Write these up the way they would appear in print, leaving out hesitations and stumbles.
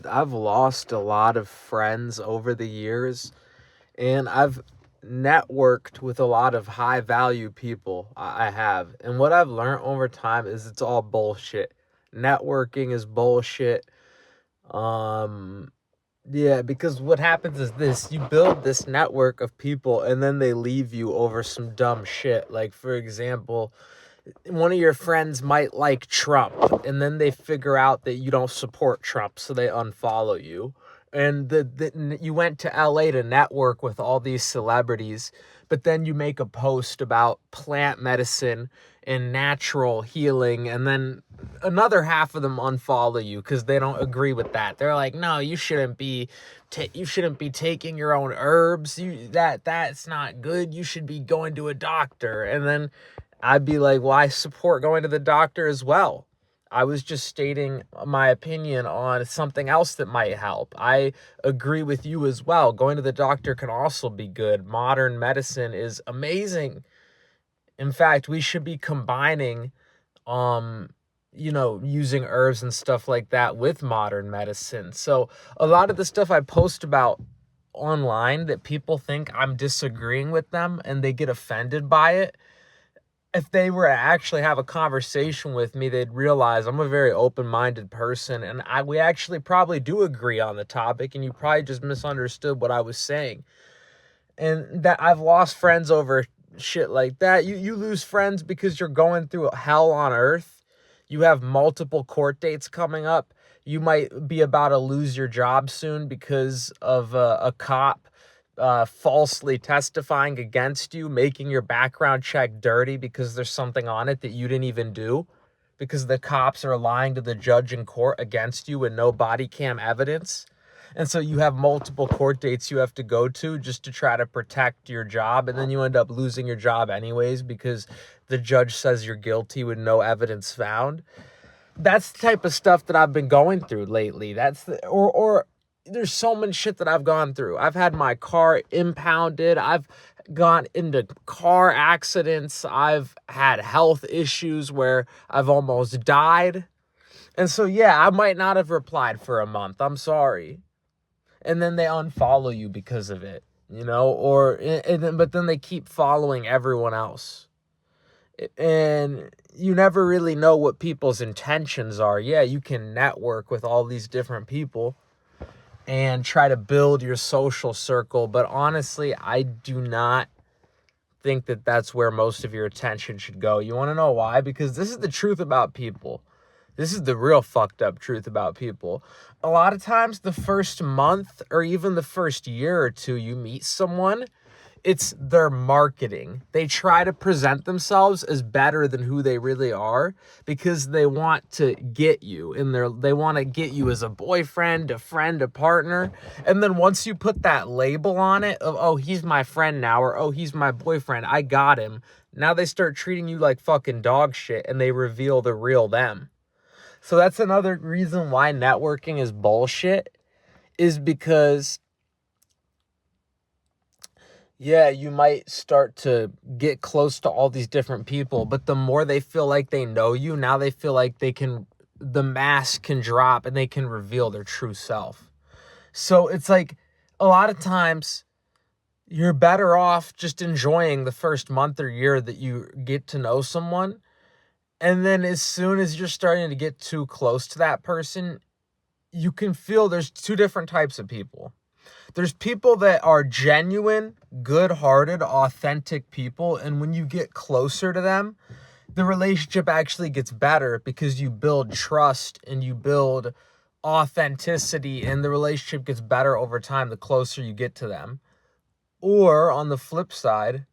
I've lost a lot of friends over the years, and I've networked with a lot of high value people. I have. And what I've learned over time is it's all bullshit. Networking is bullshit. Um, yeah, because what happens is this: you build this network of people and then they leave you over some dumb shit. Like, for example, one of your friends might like Trump, and then they figure out that you don't support Trump, so they unfollow you. And you went to LA to network with all these celebrities, but then you make a post about plant medicine and natural healing, and then another half of them unfollow you because they don't agree with that. They're like, "No, you shouldn't be taking your own herbs. That's not good. You should be going to a doctor." And then I'd be like, well, I support going to the doctor as well. I was just stating my opinion on something else that might help. I agree with you as well. Going to the doctor can also be good. Modern medicine is amazing. In fact, we should be combining, um, using herbs and stuff like that with modern medicine. So a lot of the stuff I post about online that people think I'm disagreeing with them and they get offended by it, if they were to actually have a conversation with me, they'd realize I'm a very open-minded person, and we actually probably do agree on the topic, and you probably just misunderstood what I was saying. And that I've lost friends over shit like that. You lose friends because you're going through hell on earth. You have multiple court dates coming up. You might be about to lose your job soon because of a cop falsely testifying against you, making your background check dirty because there's something on it that you didn't even do, because the cops are lying to the judge in court against you with no body cam evidence. And so you have multiple court dates you have to go to just to try to protect your job. And then you end up losing your job anyways because the judge says you're guilty with no evidence found. That's the type of stuff that I've been going through lately. Or there's so much shit that I've gone through. I've had my car impounded. I've gone into car accidents. I've had health issues where I've almost died. And so, yeah, I might not have replied for a month. I'm sorry. And then they unfollow you because of it, but then they keep following everyone else. And you never really know what people's intentions are. Yeah, you can network with all these different people and try to build your social circle, but honestly, I do not think that that's where most of your attention should go. You want to know why? Because this is the truth about people. This is the real fucked up truth about people. A lot of times, the first month or even the first year or two you meet someone, it's their marketing. They try to present themselves as better than who they really are because they want to get you they want to get you as a boyfriend, a friend, a partner. And then once you put that label on it of, oh, he's my friend now, or oh, he's my boyfriend, I got him. Now they start treating you like fucking dog shit and they reveal the real them. So that's another reason why networking is bullshit, is because, yeah, you might start to get close to all these different people, but the more they feel like they know you, now they feel like the mask can drop and they can reveal their true self. So it's like a lot of times you're better off just enjoying the first month or year that you get to know someone. And then as soon as you're starting to get too close to that person, you can feel there's two different types of people. There's people that are genuine, good-hearted, authentic people, and when you get closer to them, the relationship actually gets better because you build trust and you build authenticity, and the relationship gets better over time the closer you get to them. Or on the flip side,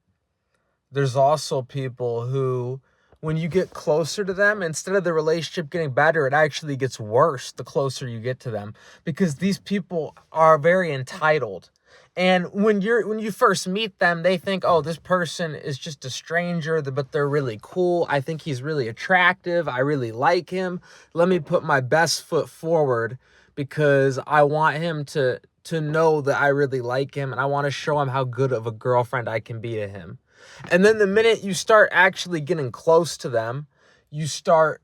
there's also people who, when you get closer to them, instead of the relationship getting better, it actually gets worse the closer you get to them, because these people are very entitled. And when you first meet them, they think, oh, this person is just a stranger, but they're really cool. I think he's really attractive. I really like him. Let me put my best foot forward because I want him to know that I really like him, and I want to show him how good of a girlfriend I can be to him. And then the minute you start actually getting close to them, you start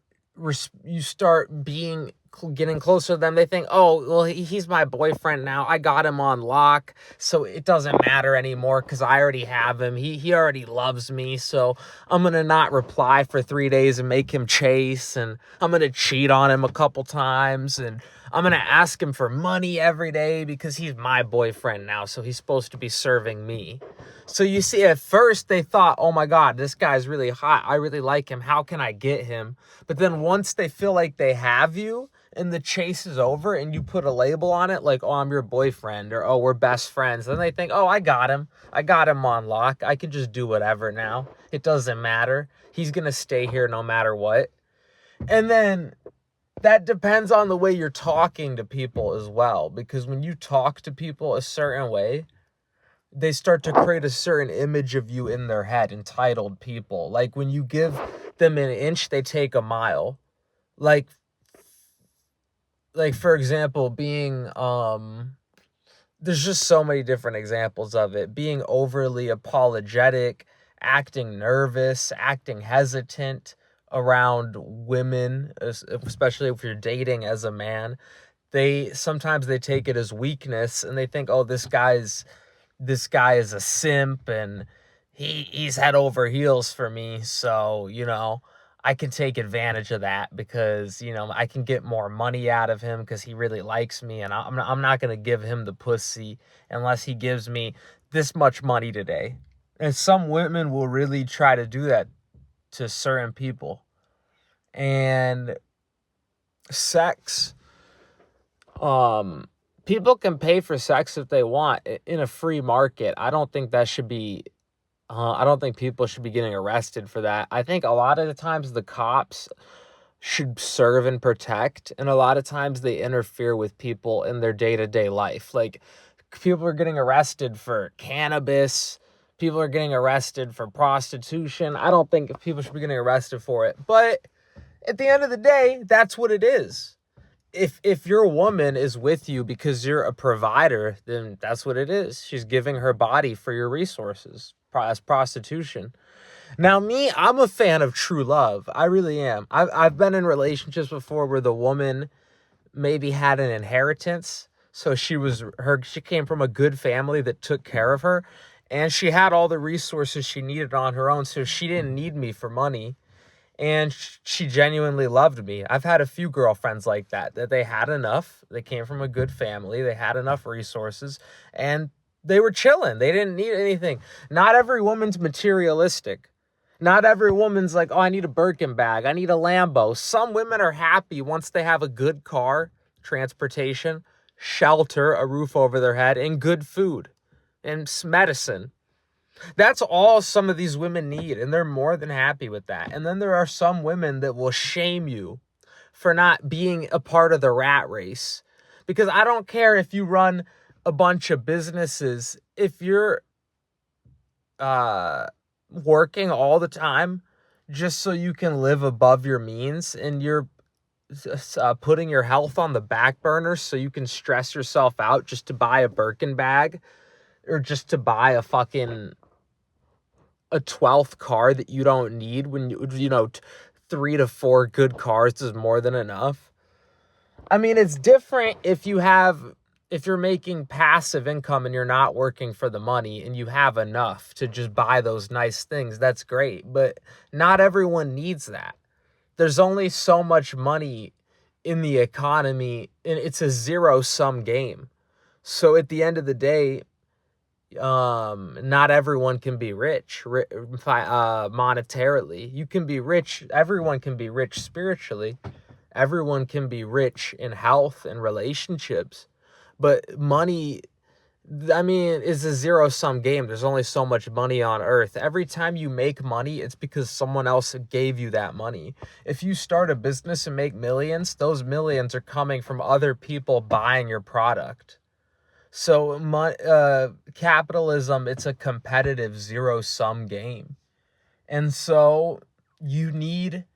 being getting closer to them, they think, oh, well, he's my boyfriend now. I got him on lock, so it doesn't matter anymore because I already have him. He already loves me, so I'm going to not reply for 3 days and make him chase, and I'm going to cheat on him a couple times, and I'm going to ask him for money every day because he's my boyfriend now, so he's supposed to be serving me. So you see, at first they thought, oh my God, this guy's really hot. I really like him. How can I get him? But then once they feel like they have you and the chase is over and you put a label on it, like, oh, I'm your boyfriend, or, oh, we're best friends, then they think, oh, I got him. I got him on lock. I can just do whatever now. It doesn't matter. He's going to stay here no matter what. And then that depends on the way you're talking to people as well, because when you talk to people a certain way, they start to create a certain image of you in their head, entitled people. Like when you give them an inch, they take a mile. Like for example, being there's just so many different examples of it. Being overly apologetic, acting nervous, acting hesitant around women, especially if you're dating as a man. Sometimes they take it as weakness and they think, oh, this guy is a simp and he's head over heels for me, so I can take advantage of that because I can get more money out of him because he really likes me, and I'm not gonna give him the pussy unless he gives me this much money today. And some women will really try to do that to certain people. And sex, people can pay for sex if they want in a free market. I don't think that should be I don't think people should be getting arrested for that. I think a lot of the times the cops should serve and protect, and a lot of times they interfere with people in their day-to-day life. Like, people are getting arrested for cannabis, people are getting arrested for prostitution. I don't think people should be getting arrested for it, but at the end of the day, that's what it is. If your woman is with you because you're a provider, then that's what it is. She's giving her body for your resources as prostitution. Now, me, I'm a fan of true love. I really am. I've been in relationships before where the woman maybe had an inheritance. So she came from a good family that took care of her, and she had all the resources she needed on her own. So she didn't need me for money. And she genuinely loved me. I've had a few girlfriends like that they had enough. They came from a good family. They had enough resources, and they were chilling. They didn't need anything. Not every woman's materialistic. Not every woman's like, oh, I need a Birkin bag. I need a Lambo. Some women are happy once they have a good car, transportation, shelter, a roof over their head, and good food and medicine. That's all some of these women need, and they're more than happy with that. And then there are some women that will shame you for not being a part of the rat race. Because I don't care if you run a bunch of businesses, if you're working all the time just so you can live above your means, and you're putting your health on the back burner so you can stress yourself out just to buy a Birkin bag, or just to buy a 12th car that you don't need, when 3 to 4 good cars is more than enough. I mean, it's different if you're making passive income and you're not working for the money and you have enough to just buy those nice things. That's great, but not everyone needs that. There's only so much money in the economy, and it's a zero-sum game. So at the end of the day, not everyone can be rich monetarily. You can be rich. Everyone can be rich spiritually. Everyone can be rich in health and relationships. But money, I mean, is a zero-sum game. There's only so much money on earth. Every time you make money, it's because someone else gave you that money. If you start a business and make millions, those millions are coming from other people buying your product. So capitalism, it's a competitive zero-sum game. And so you need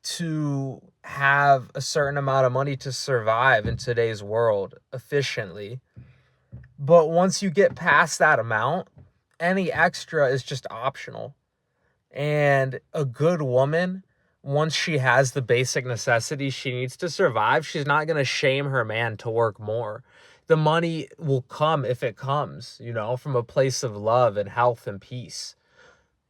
to have a certain amount of money to survive in today's world efficiently. But once you get past that amount, any extra is just optional. And a good woman once she has the basic necessities she needs to survive, she's not going to shame her man to work more. The money will come if it comes, from a place of love and health and peace.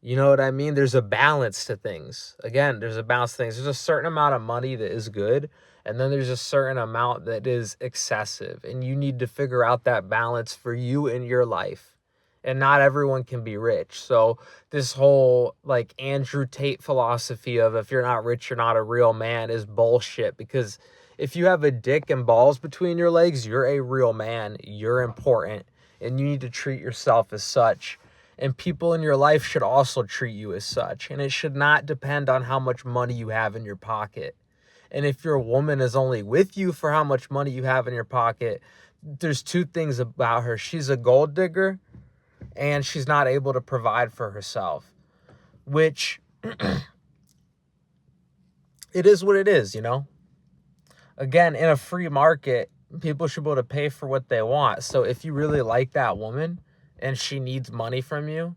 You know what I mean? There's a balance to things. Again, there's a balance to things. There's a certain amount of money that is good, and then there's a certain amount that is excessive. And you need to figure out that balance for you in your life. And not everyone can be rich. So this whole like Andrew Tate philosophy of if you're not rich, you're not a real man is bullshit, because if you have a dick and balls between your legs, you're a real man. You're important, and you need to treat yourself as such. And people in your life should also treat you as such. And it should not depend on how much money you have in your pocket. And if your woman is only with you for how much money you have in your pocket, there's two things about her. She's a gold digger, and she's not able to provide for herself, which it is what it is, Again, in a free market, people should be able to pay for what they want. So if you really like that woman and she needs money from you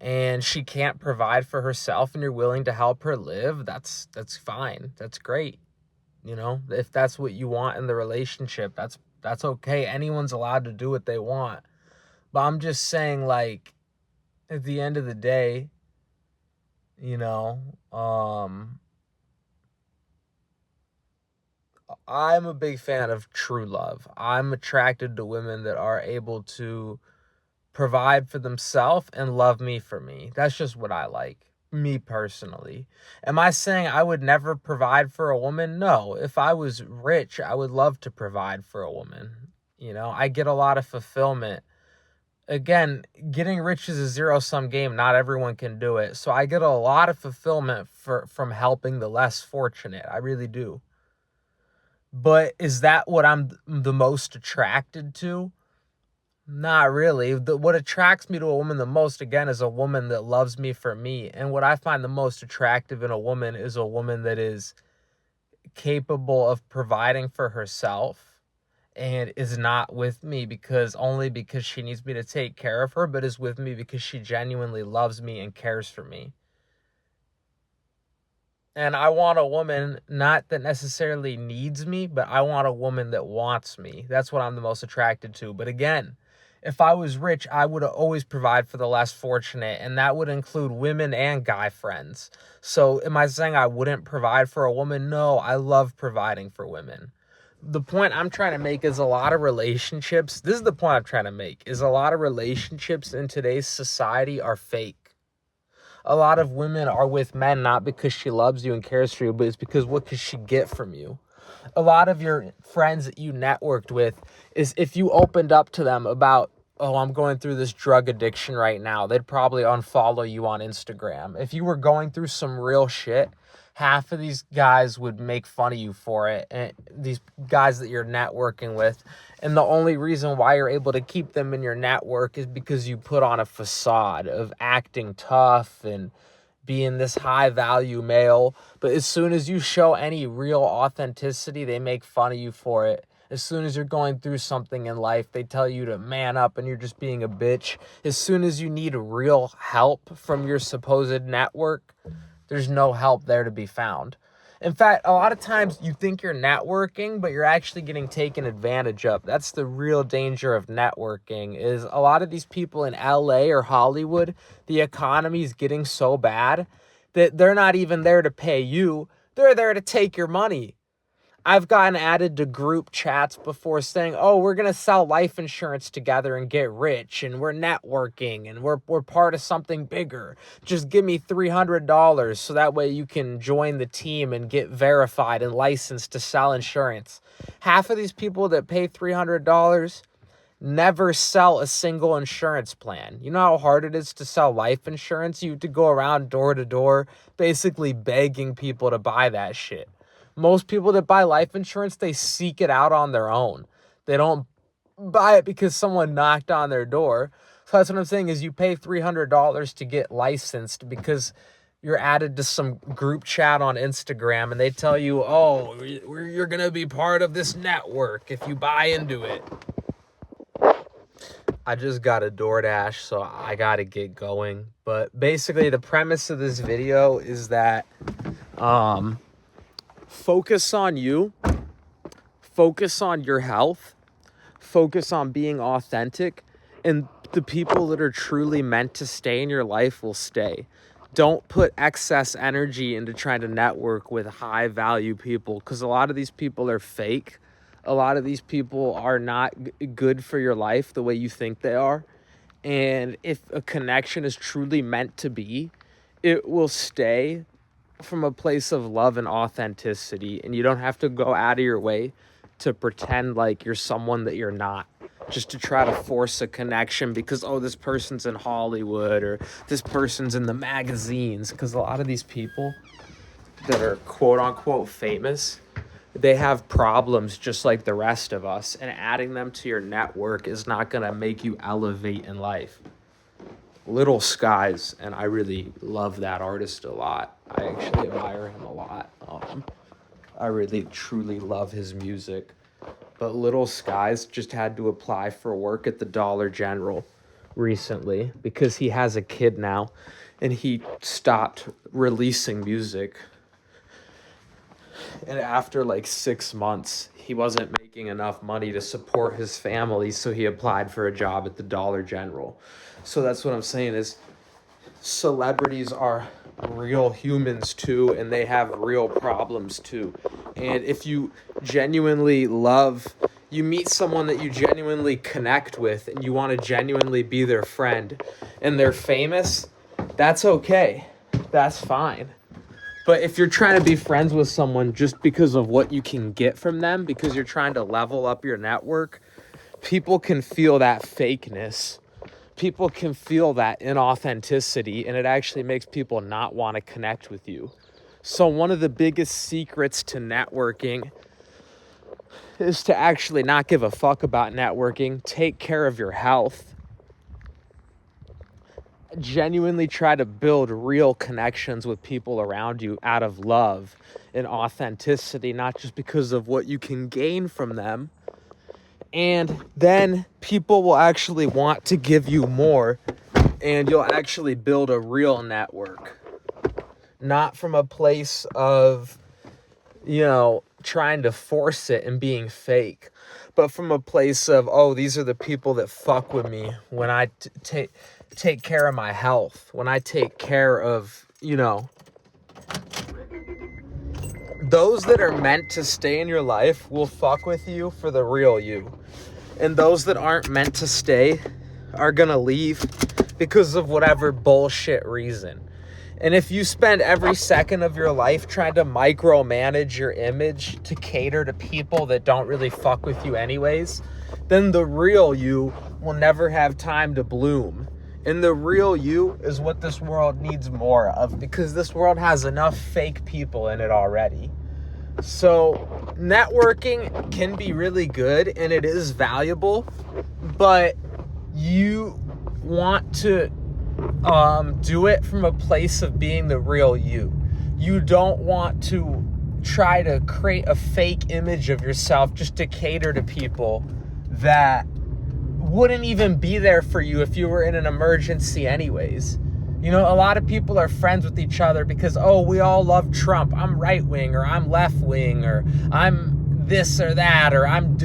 and she can't provide for herself and you're willing to help her live, that's fine. That's great. If that's what you want in the relationship, that's okay. Anyone's allowed to do what they want. But I'm just saying, like, at the end of the day, I'm a big fan of true love. I'm attracted to women that are able to provide for themselves and love me for me. That's just what I like, me personally. Am I saying I would never provide for a woman? No. If I was rich, I would love to provide for a woman. I get a lot of fulfillment. Again, getting rich is a zero-sum game. Not everyone can do it. So I get a lot of fulfillment from helping the less fortunate. I really do. But is that what I'm the most attracted to? Not really. What attracts me to a woman the most, again, is a woman that loves me for me. And what I find the most attractive in a woman is a woman that is capable of providing for herself and is not with me only because she needs me to take care of her, but is with me because she genuinely loves me and cares for me. And I want a woman not that necessarily needs me, but I want a woman that wants me. That's what I'm the most attracted to. But again, if I was rich, I would always provide for the less fortunate, and that would include women and guy friends. So am I saying I wouldn't provide for a woman? No, I love providing for women. The point I'm trying to make is a lot of relationships, this is the point I'm trying to make, is a lot of relationships in today's society are fake. A lot of women are with men not because she loves you and cares for you, but it's because what could she get from you? A lot of your friends that you networked with is if you opened up to them about, oh, I'm going through this drug addiction right now, they'd probably unfollow you on Instagram. If you were going through some real shit, half of these guys would make fun of you for it, and these guys that you're networking with. And the only reason why you're able to keep them in your network is because you put on a facade of acting tough and being this high value male. But as soon as you show any real authenticity, they make fun of you for it. As soon as you're going through something in life, they tell you to man up and you're just being a bitch. As soon as you need real help from your supposed network, there's no help there to be found. In fact, a lot of times you think you're networking, but you're actually getting taken advantage of. That's the real danger of networking, is a lot of these people in LA or Hollywood, the economy is getting so bad that they're not even there to pay you. They're there to take your money. I've gotten added to group chats before saying, oh, we're going to sell life insurance together and get rich, and we're networking, and we're part of something bigger. Just give me $300 so that way you can join the team and get verified and licensed to sell insurance. Half of these people that pay $300 never sell a single insurance plan. You know how hard it is to sell life insurance? You have to go around door to door basically begging people to buy that shit. Most people that buy life insurance, they seek it out on their own. They don't buy it because someone knocked on their door. So that's what I'm saying is you pay $300 to get licensed because you're added to some group chat on Instagram and they tell you, oh, you're going to be part of this network if you buy into it. I just got a DoorDash, so I got to get going. But basically the premise of this video is that Focus on you, focus on your health, focus on being authentic, and the people that are truly meant to stay in your life will stay. Don't put excess energy into trying to network with high value people, because a lot of these people are fake. A lot of these people are not good for your life the way you think they are. And if a connection is truly meant to be, it will stay from a place of love and authenticity, and you don't have to go out of your way to pretend like you're someone that you're not, just to try to force a connection because, oh, this person's in Hollywood or this person's in the magazines. Because a lot of these people that are quote unquote famous, they have problems just like the rest of us, and adding them to your network is not going to make you elevate in life. Little Skies, and I really love that artist a lot. I actually admire him a lot. I really truly love his music. But Little Skies just had to apply for work at the Dollar General recently because he has a kid now, and he stopped releasing music. And after like 6 months, he wasn't making enough money to support his family, so he applied for a job at the Dollar General. So that's what I'm saying is celebrities are real humans too, and they have real problems too. And if you genuinely you meet someone that you genuinely connect with and you want to genuinely be their friend, and they're famous, that's okay. That's fine. But if you're trying to be friends with someone just because of what you can get from them, because you're trying to level up your network, people can feel that fakeness. People can feel that inauthenticity, and it actually makes people not want to connect with you. So one of the biggest secrets to networking is to actually not give a fuck about networking. Take care of your health. Genuinely try to build real connections with people around you out of love and authenticity, not just because of what you can gain from them. And then people will actually want to give you more, and you'll actually build a real network. Not from a place of, trying to force it and being fake, but from a place of, oh, these are the people that fuck with me when I take care of my health, when I take care of, those that are meant to stay in your life will fuck with you for the real you. And those that aren't meant to stay are gonna leave because of whatever bullshit reason. And if you spend every second of your life trying to micromanage your image to cater to people that don't really fuck with you anyways, then the real you will never have time to bloom. And the real you is what this world needs more of, because this world has enough fake people in it already. So networking can be really good and it is valuable, but you want to do it from a place of being the real you. You don't want to try to create a fake image of yourself just to cater to people that wouldn't even be there for you if you were in an emergency anyways. A lot of people are friends with each other because, oh, we all love Trump. I'm right wing, or I'm left wing, or I'm this or that, or I'm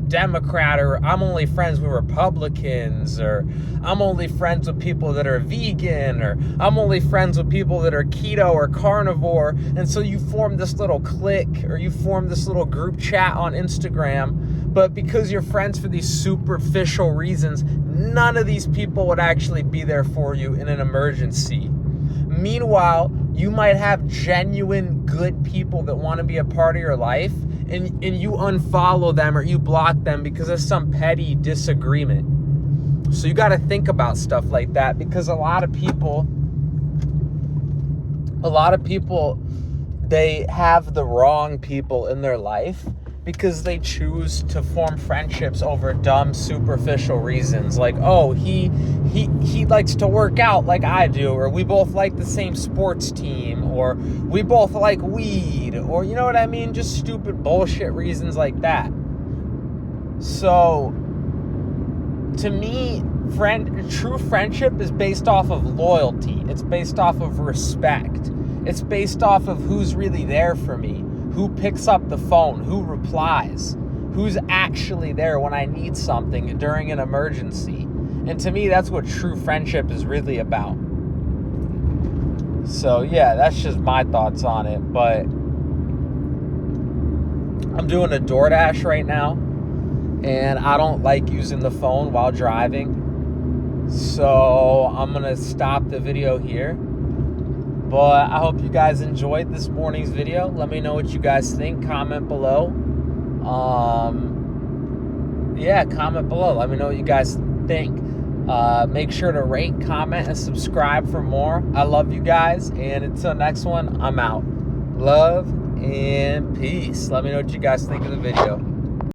Democrat, or I'm only friends with Republicans, or I'm only friends with people that are vegan, or I'm only friends with people that are keto or carnivore. And so you form this little clique, or you form this little group chat on Instagram. But because you're friends for these superficial reasons, none of these people would actually be there for you in an emergency. Meanwhile, you might have genuine good people that want to be a part of your life, and you unfollow them or you block them because of some petty disagreement. So you got to think about stuff like that, because a lot of people, they have the wrong people in their life because they choose to form friendships over dumb, superficial reasons. Like, oh, he likes to work out like I do, or we both like the same sports team, or we both like weed, or you know what I mean? Just stupid bullshit reasons like that. So, to me, true friendship is based off of loyalty. It's based off of respect. It's based off of who's really there for me, who picks up the phone, who replies, who's actually there when I need something during an emergency. And to me, that's what true friendship is really about. So yeah, that's just my thoughts on it. But I'm doing a DoorDash right now, and I don't like using the phone while driving. So I'm going to stop the video here. But I hope you guys enjoyed this morning's video. Let me know what you guys think. Comment below. Comment below. Let me know what you guys think. Make sure to rate, comment, and subscribe for more. I love you guys. And until next one, I'm out. Love and peace. Let me know what you guys think of the video.